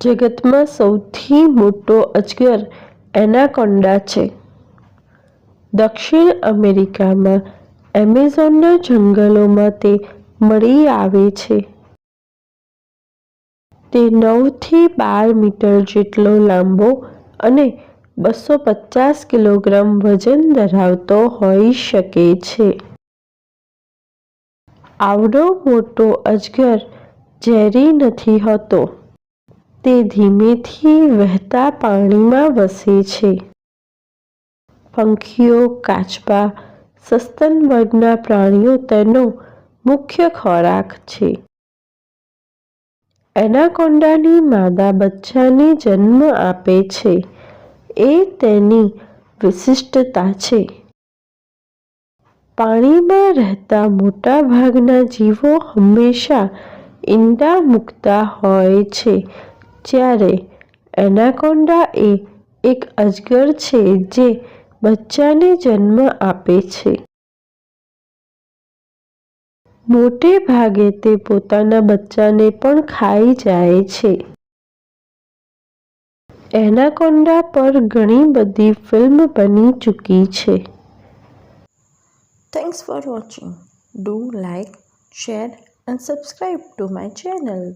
જગતમાં સૌથી મોટો અજગર એનાકોન્ડા છે. દક્ષિણ અમેરિકામાં એમેઝોનના જંગલોમાં તે મળી આવે છે. તે 9 થી 12 મીટર જેટલો લાંબો અને 250 કિલોગ્રામ વજન ધરાવતો હોઈ શકે છે. આવડો મોટો અજગર ઝેરી નથી હોતો. તે ધીમેથી વહેતા પાણીમાં વસે છે. પંખીઓ, કાચબા, સસ્તન વર્ગના પ્રાણીઓ તેનો મુખ્ય ખોરાક છે. એનાકોન્ડાની માદા બચ્ચાને જન્મ આપે છે એ તેની વિશિષ્ટતા છે. પાણીમાં રહેતા મોટાભાગના જીવો હંમેશા ઈંડા મૂકતા હોય છે જ્યારે એનાકોન્ડા એ એક અજગર છે જે બચ્ચાને જન્મ આપે છે. મોટે ભાગે તે પોતાના બચ્ચાને પણ ખાઈ જાય છે. એનાકોન્ડા પર ઘણી બધી ફિલ્મ બની ચૂકી છે. Thanks for watching. Do like, share and subscribe to my channel.